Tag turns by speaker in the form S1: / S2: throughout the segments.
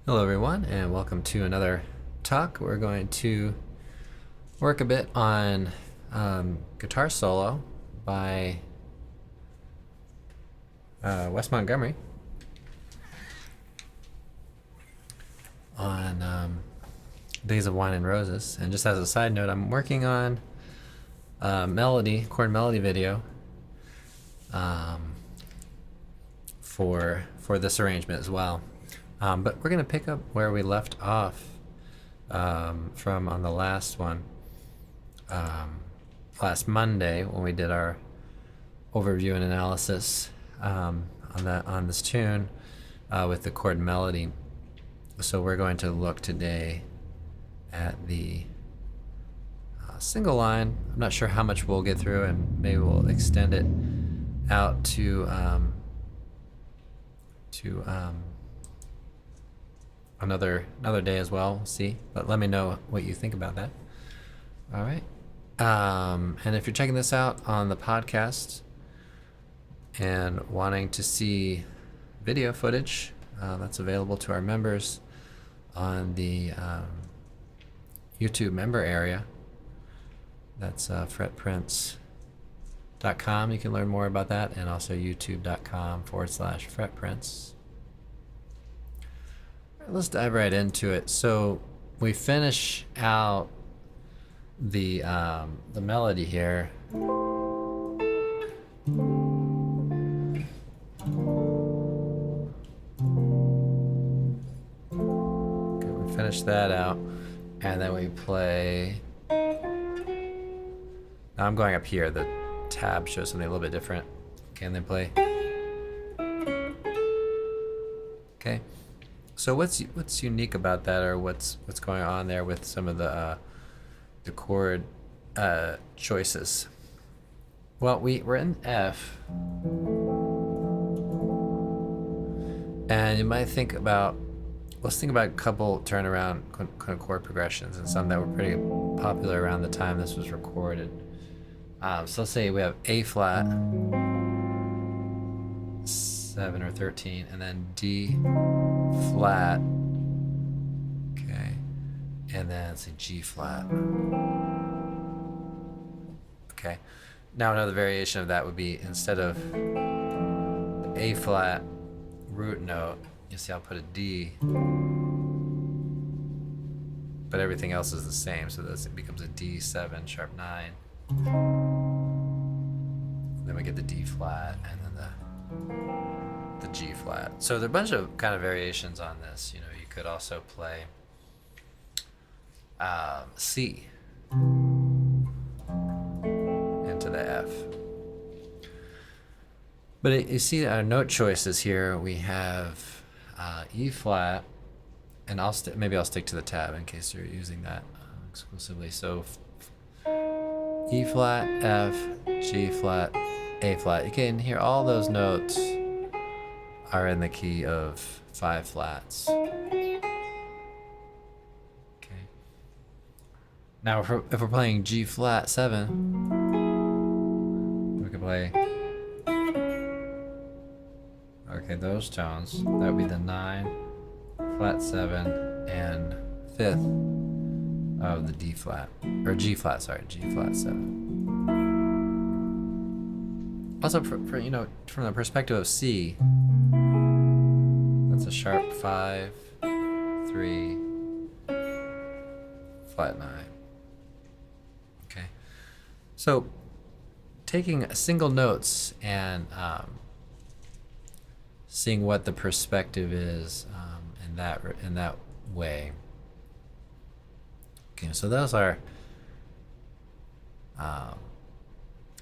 S1: Hello everyone and welcome to another talk. We're going to work a bit on guitar solo by Wes Montgomery on Days of Wine and Roses. And just as a side note, I'm working on a chord melody video for this arrangement as well. But we're going to pick up where we left off from on the last one, last Monday when we did our overview and analysis on this tune with the chord melody. So we're going to look today at the single line. I'm not sure how much we'll get through, and maybe we'll extend it out to another day as well. We'll see, but let me know what you think about that. All right. And if you're checking this out on the podcast and wanting to see video footage, that's available to our members on the YouTube member area. That's fretprints.com. You can learn more about that, and also youtube.com/fretprints. Let's dive right into it. So we finish out the melody here. Okay, we finish that out, and then we play. Now I'm going up here. The tab shows something a little bit different. Okay, and then play. Okay. So what's unique about that, or what's going on there with some of the chord choices? Well, we're in F, and you might think about, let's think about a couple turnaround kind of chord progressions, and some that were pretty popular around the time this was recorded. So let's say we have A flat 7 or 13, and then D flat, okay, and then let's say G flat. Okay, now another variation of that would be, instead of the A flat root note, you see I'll put a D, but everything else is the same, so this it becomes a D7 sharp 9. Then we get the D flat, and then the G flat. So there are a bunch of kind of variations on this. You know, you could also play C into the F. But you see our note choices here. We have E flat, and maybe I'll stick to the tab in case you're using that exclusively. So E flat, F, G flat, A flat. You can hear all those notes are in the key of 5 flats. Okay. Now if we're playing G flat 7, we can play, okay, those tones. That would be the 9, flat 7, and 5th of the D flat, or G flat, sorry, G flat 7. Also, for you know, from the perspective of C, that's a sharp 5, 3, flat 9. Okay, so taking single notes and seeing what the perspective is in that way. Okay, so those are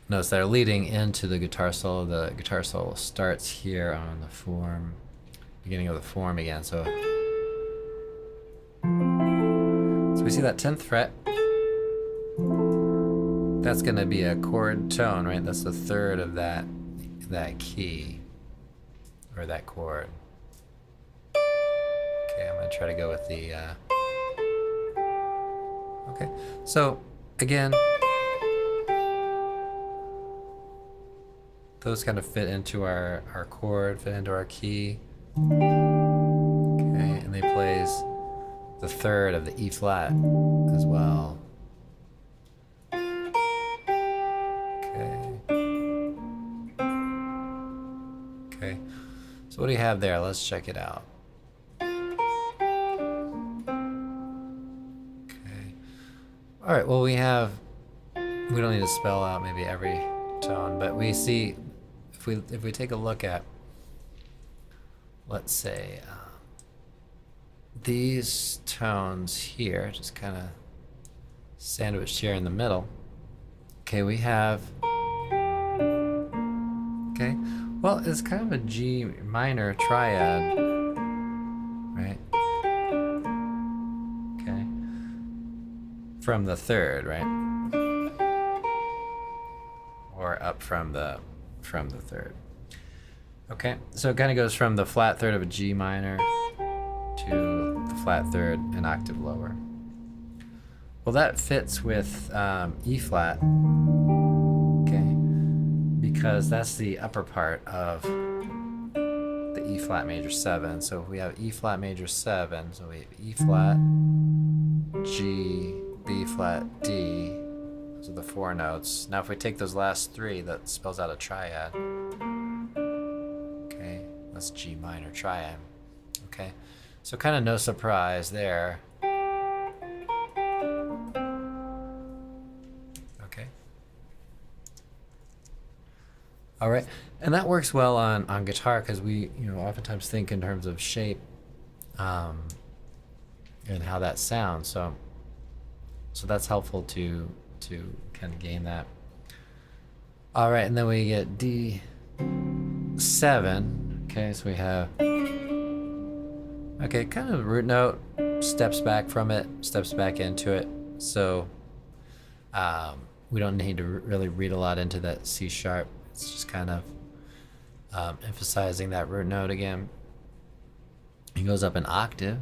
S1: notes that are leading into the guitar solo. The guitar solo starts here on the form, beginning of the form again. So we see that 10th fret. That's going to be a chord tone, right? That's the third of that key, or that chord. Okay, I'm going to try to go with the okay, so again, those kind of fit into our chord, fit into our key. Okay, and they play the third of the E flat as well. Okay. Okay. So what do you have there? Let's check it out. Okay. All right. Well, we don't need to spell out maybe every tone, but we see if we take a look at, let's say, these tones here, just kind of sandwiched here in the middle. Okay, we have, okay, well, it's kind of a G minor triad, right? Okay, from the third, right? Or up from the third. Okay, so it kind of goes from the flat third of a G minor to the flat third an octave lower. Well, that fits with E flat, okay, because that's the upper part of the E flat major 7. So if we have E flat major 7, so we have E flat, G, B flat, D. Those are the 4 notes. Now if we take those last 3, that spells out a triad. Okay, that's G minor triad. Okay, so kind of no surprise there. Okay. All right, and that works well on guitar because we oftentimes think in terms of shape and how that sounds. So that's helpful to kind of gain that. All right, and then we get D7. Okay, so we have, okay, kind of root note, steps back from it, steps back into it. So we don't need to really read a lot into that C sharp. It's just kind of emphasizing that root note again. It goes up an octave.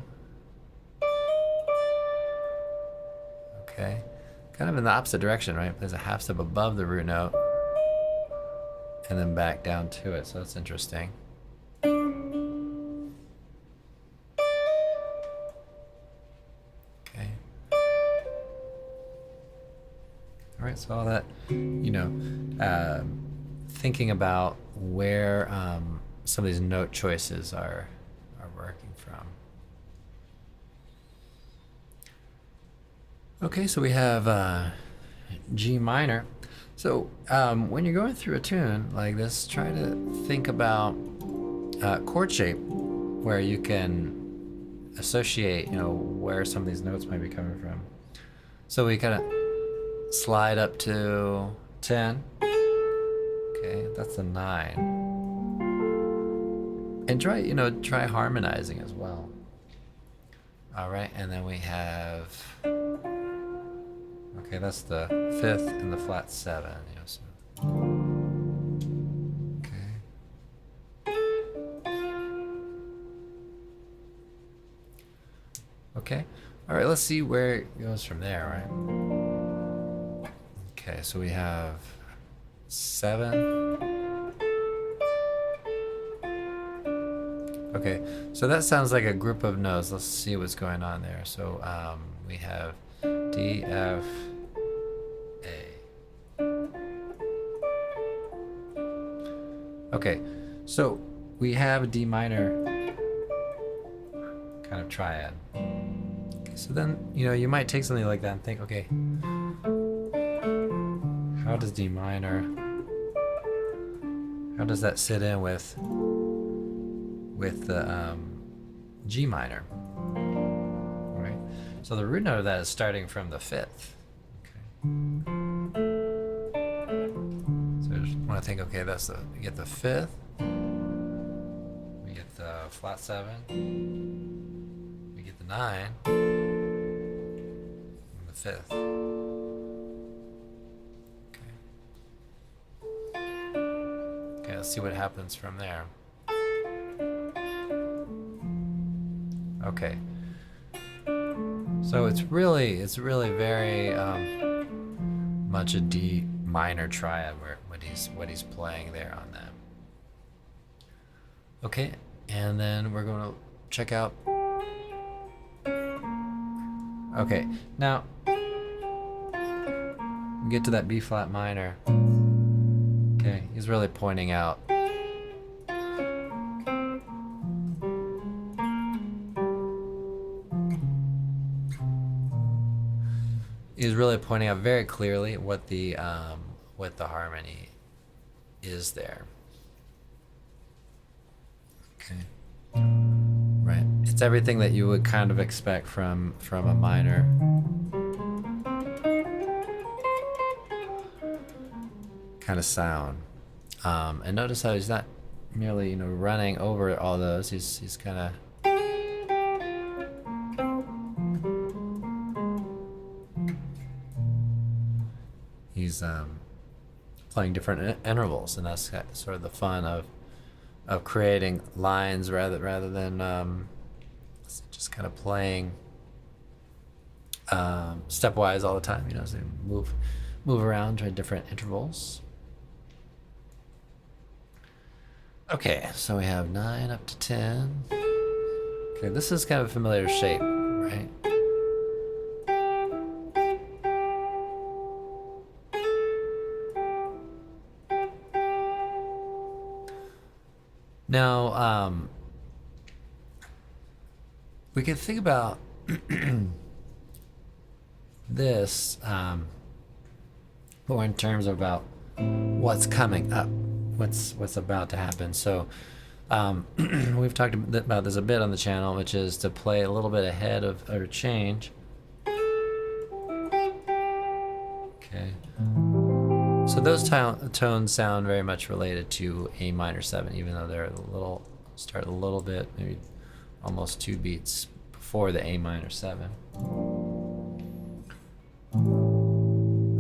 S1: Okay, kind of in the opposite direction, right? There's a half step above the root note and then back down to it. So that's interesting. Okay. All right, so all that, thinking about where some of these note choices are working from. Okay, so we have G minor. So when you're going through a tune like this, try to think about chord shape, where you can associate, where some of these notes might be coming from. So we kind of slide up to 10. Okay, that's a 9. And try harmonizing as well. All right, and then we have, okay, that's the 5th and the flat 7. So. Okay. Okay. All right, let's see where it goes from there, right? Okay, so we have 7. Okay, so that sounds like a group of notes. Let's see what's going on there. So we have D, F, A. Okay, so we have a D minor kind of triad. Okay, so then, you might take something like that and think, okay, how does D minor, how does that sit in with the G minor? All right, so the root note of that is starting from the 5th. Okay, so I just want to think, okay, we get the 5th, we get the flat 7, we get the 9, and the 5th. Okay, let's see what happens from there. Okay, so it's really very much a D minor triad where what he's playing there on that. Okay, and then we're going to check out Okay, now we get to that B flat minor. Okay, he's really pointing out. He's really pointing out very clearly what the harmony is there. Okay. Right. It's everything that you would kind of expect from a minor. Kind of sound. And notice how he's not merely, running over all those. He's kind of playing different intervals, and that's sort of the fun of creating lines rather than just kind of playing stepwise all the time. So you move around to different intervals. Okay, so we have 9 up to 10. Okay, this is kind of a familiar shape, right? Now, we can think about this more in terms of about what's coming up, what's about to happen. So we've talked about this a bit on the channel, which is to play a little bit ahead of or change. Okay. So those tones sound very much related to A minor 7, even though they're start a little bit, maybe almost 2 beats before the A minor 7.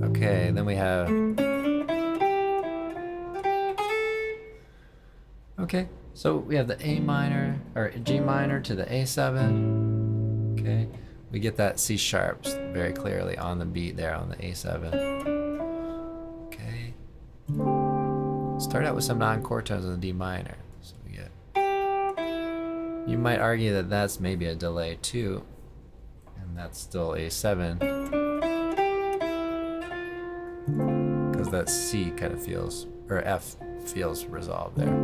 S1: Okay, then we have. Okay, so we have the A minor or G minor to the A7. Okay, we get that C sharps very clearly on the beat there on the A7. Start out with some non-chord tones in the D minor. So we get. You might argue that that's maybe a delay too, and that's still A7, because that C kind of feels, or F feels resolved there.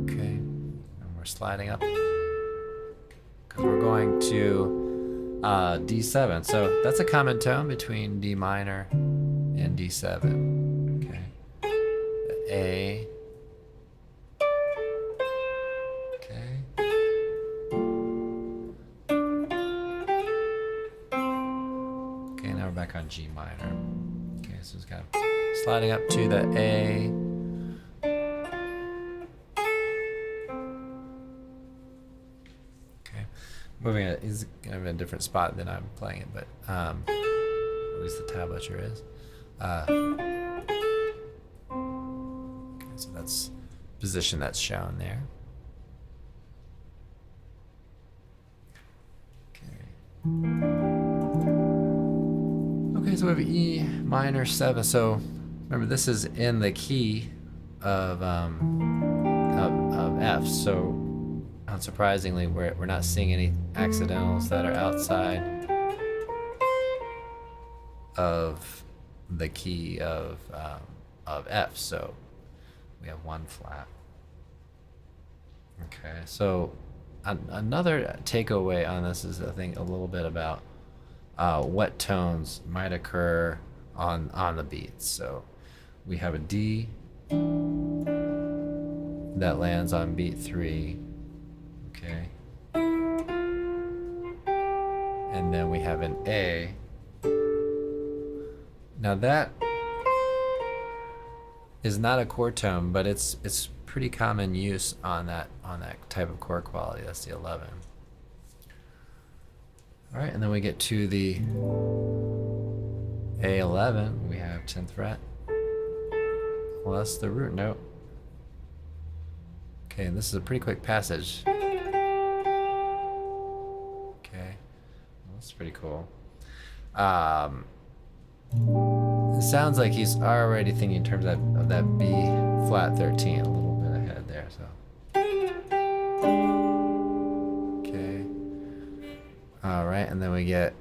S1: Okay, and we're sliding up because we're going to D7. So that's a common tone between D minor and D7. A. Okay. Okay, now we're back on G minor. Okay, so it's kind of sliding up to the A. Okay, moving it. He's kind of in a different spot than I'm playing it, but at least the tablature is. So that's position that's shown there. Okay, so we have E minor 7. So remember, this is in the key of F. So unsurprisingly, we're not seeing any accidentals that are outside of the key of F. So we have 1 flat. Okay, so another takeaway on this is, I think, a little bit about what tones might occur on the beats. So we have a D that lands on beat 3. Okay. And then we have an A. Now that is not a chord tone, but it's pretty common use on that type of chord quality. That's the 11. All right, and then we get to the A11. We have 10th fret. Well, that's the root note. Okay, and this is a pretty quick passage. Okay, well, that's pretty cool. It sounds like he's already thinking in terms of that B flat 13, a little bit ahead there. So, okay, all right, and then we get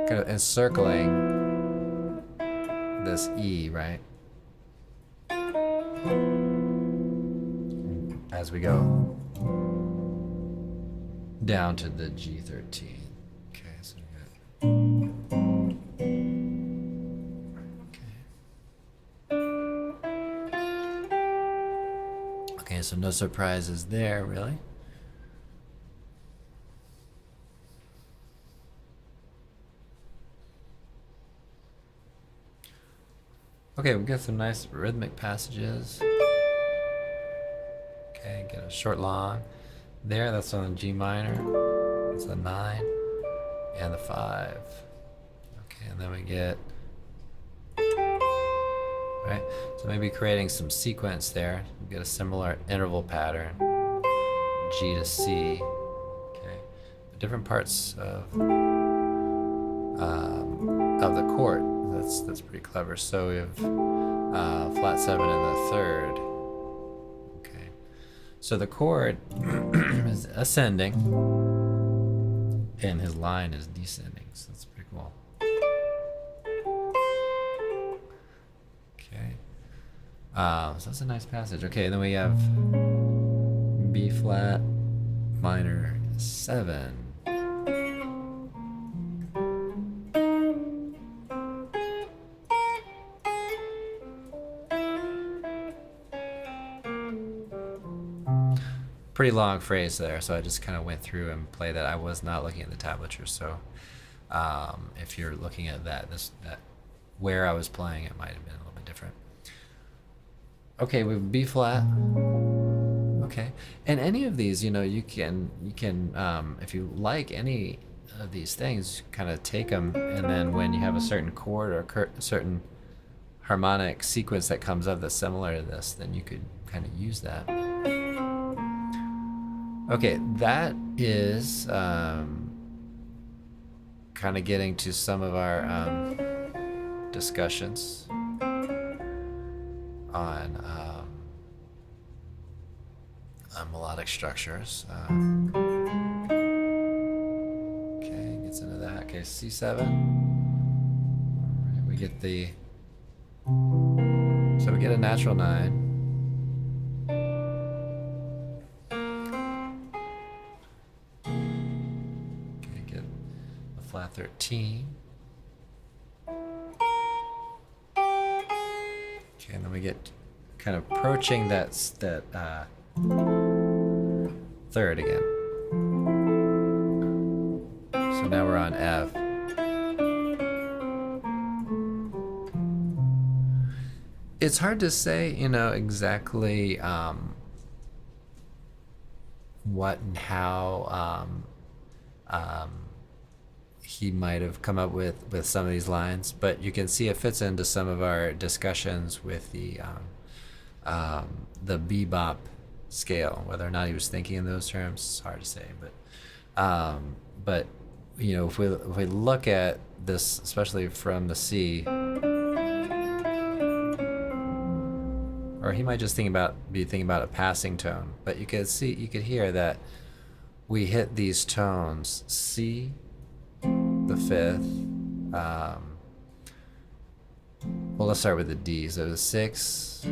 S1: kind of encircling this E, right? As we go down to the G13. Okay, so we got. Okay, so no surprises there, really. Okay, we got some nice rhythmic passages. Okay, get a short long. There, that's on the G minor. It's the 9 and the 5. Okay, and then we get, right? So maybe creating some sequence there. We get a similar interval pattern. G to C. Okay, the different parts of the chord. That's pretty clever. So we have flat 7 in the 3rd. Okay, so the chord is ascending, and his line is descending. So that's pretty cool. Okay, so that's a nice passage. Okay, and then we have B flat minor 7. Pretty long phrase there, so I just kind of went through and played that. I was not looking at the tablature, so if you're looking at that where I was playing, it might have been a little bit different. Okay, we have B flat. Okay, and any of these, you can if you like any of these things, kind of take them, and then when you have a certain chord or a certain harmonic sequence that comes up that's similar to this, then you could kind of use that. Okay, that is kind of getting to some of our discussions on melodic structures. Okay, gets into that. Okay, C7. All right, we get so we get a natural 9. Flat 13. Okay, and then we get kind of approaching that 3rd again. So now we're on F. It's hard to say, exactly what and how he might have come up with some of these lines, but you can see it fits into some of our discussions with the bebop scale. Whether or not he was thinking in those terms, it's hard to say. But if we look at this, especially from the C, or he might just be thinking about a passing tone. But you could hear that we hit these tones: C, the 5th. Well, let's start with the D. So the 6,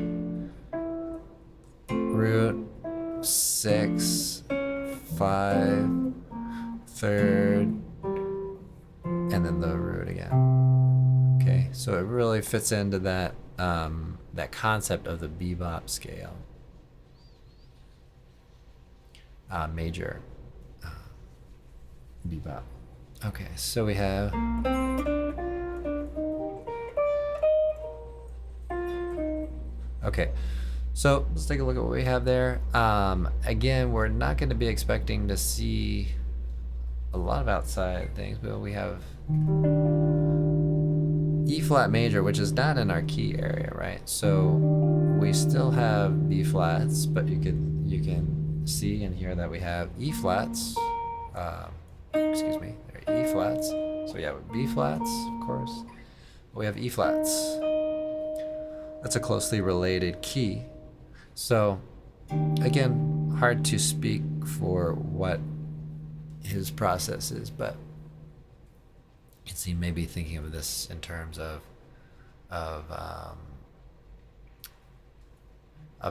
S1: root, 6, 5, 3rd, and then the root again. Okay, so it really fits into that concept of the bebop scale. Major bebop. Okay, so we have so let's take a look at what we have there. Again, we're not going to be expecting to see a lot of outside things, but we have E flat major, which is not in our key area, right? So we still have B flats, but you can see and hear that we have E flats. Excuse me, there are E flats. So we have B flats, of course. We have E flats. That's a closely related key. So again, hard to speak for what his process is, but You can see maybe thinking of this in terms of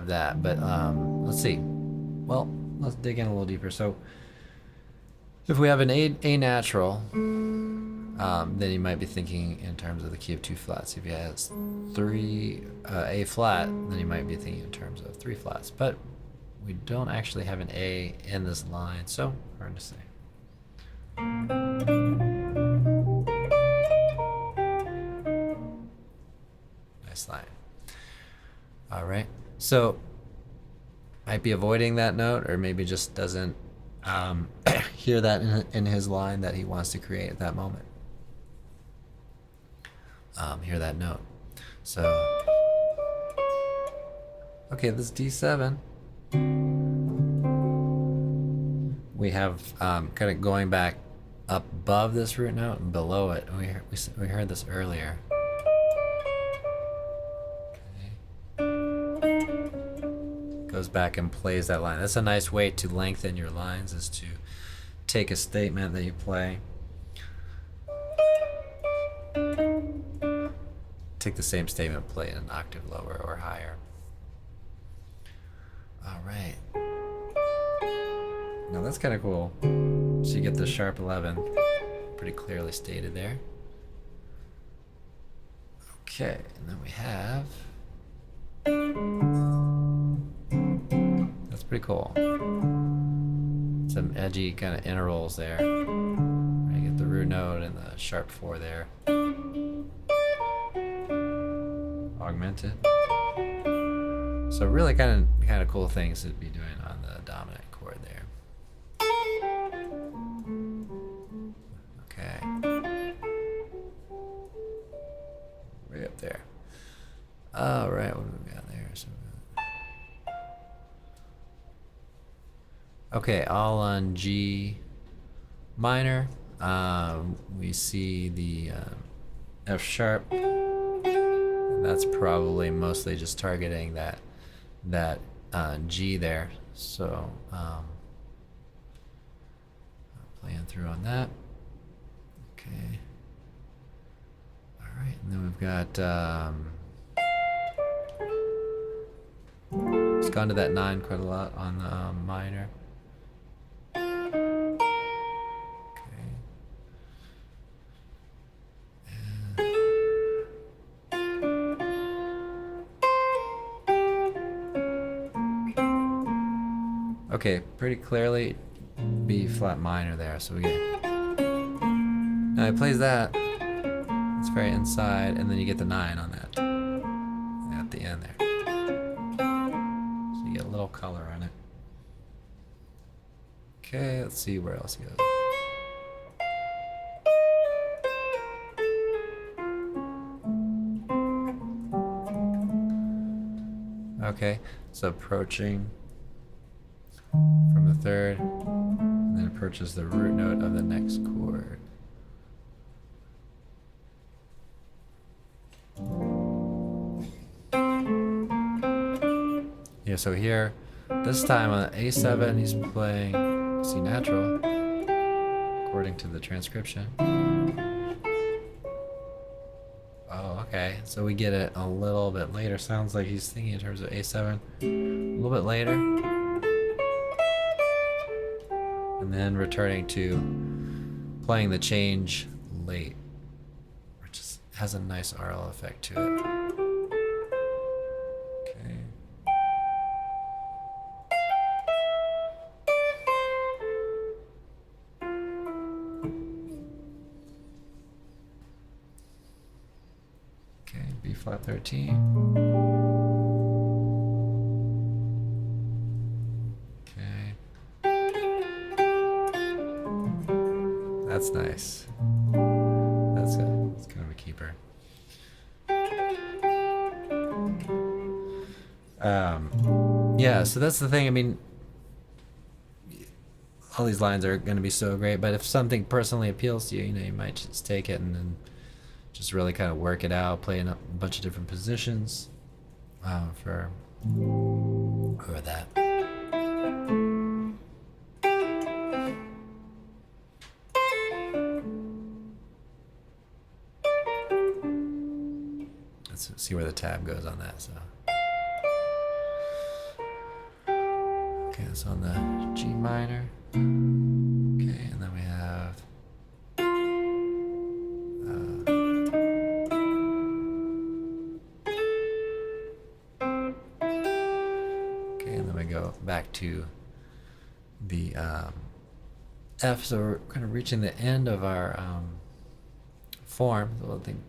S1: that. But let's see. Well, let's dig in a little deeper. So if we have an A natural, then you might be thinking in terms of the key of two flats. If he has three A flat, then you might be thinking in terms of three flats. But we don't actually have an A in this line, so hard to say. Nice line. All right, so might be avoiding that note, or maybe just doesn't hear that in his line that he wants to create at that moment. Hear that note. So, okay, this D7. We have kind of going back up above this root note and below it. We heard this earlier. Goes back and plays that line. That's a nice way to lengthen your lines, is to take a statement that you play, take the same statement, play it an octave lower or higher. All right. Now that's kind of cool. So you get the sharp 11 pretty clearly stated there. Okay, and then we have, that's pretty cool. Some edgy kind of intervals there. You get the root note and the sharp 4 there. Augmented. So really kind of cool things to be doing on the dominant chord there. Okay. Way up there. All right, what do we got there? So, okay, all on G minor. We see the F sharp. And that's probably mostly just targeting that G there. So playing through on that. Okay. All right, and then we've got it's gone to that 9 quite a lot on the minor. Okay, pretty clearly B flat minor there, so we get, now he plays that, it's very inside, and then you get the 9 on that at the end there, so you get a little color on it. Okay, let's see where else he goes. Okay, so approaching from the third, and then approaches the root note of the next chord. Yeah, so here, this time on A7, he's playing C natural, according to the transcription. Oh, okay, so we get it a little bit later. Sounds like he's thinking in terms of A7 a little bit later. And then returning to playing the change late, which has a nice RL effect to it. Okay. Okay, B flat 13. That's nice. That's kind of a keeper. Yeah, so that's the thing. I mean, all these lines are going to be so great, but if something personally appeals to you, you might just take it and then just really kind of work it out, play in a bunch of different positions for that. let's see where the tab goes on that. So okay, it's on the G minor. Okay, and then we have okay, and then we go back to the F. So we're kind of reaching the end of our form. So I think.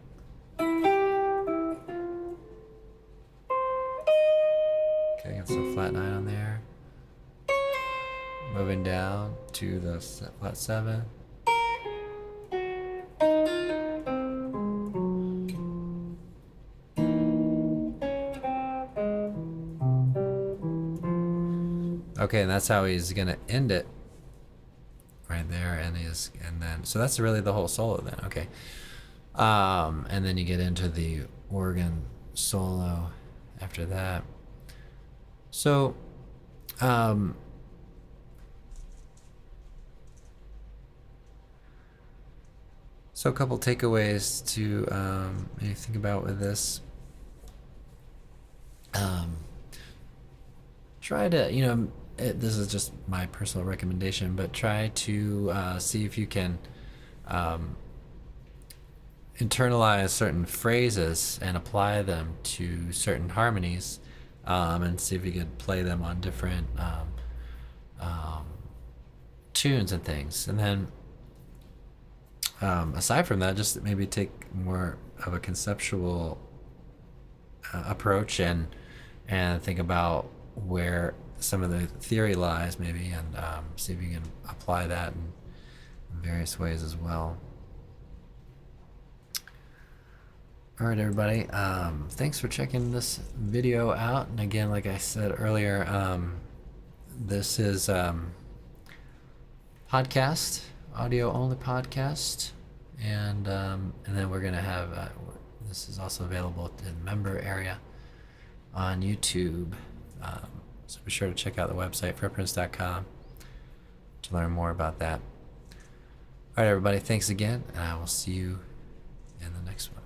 S1: Okay, got some flat 9 on there. Moving down to the flat 7. Okay, and that's how he's gonna end it. Right there, and then so that's really the whole solo then. Okay, and then you get into the organ solo after that. So, so a couple takeaways to maybe think about with this. Try to, this is just my personal recommendation, but try to see if you can internalize certain phrases and apply them to certain harmonies, and see if you can play them on different tunes and things. And then aside from that, just maybe take more of a conceptual approach and think about where some of the theory lies maybe, and see if you can apply that in various ways as well. All right, everybody, thanks for checking this video out. And again, like I said earlier, this is podcast, audio only podcast, and then we're gonna have this is also available in the member area on YouTube. So be sure to check out the website, footprints.com, to learn more about that. All right, everybody, thanks again, and I will see you in the next one.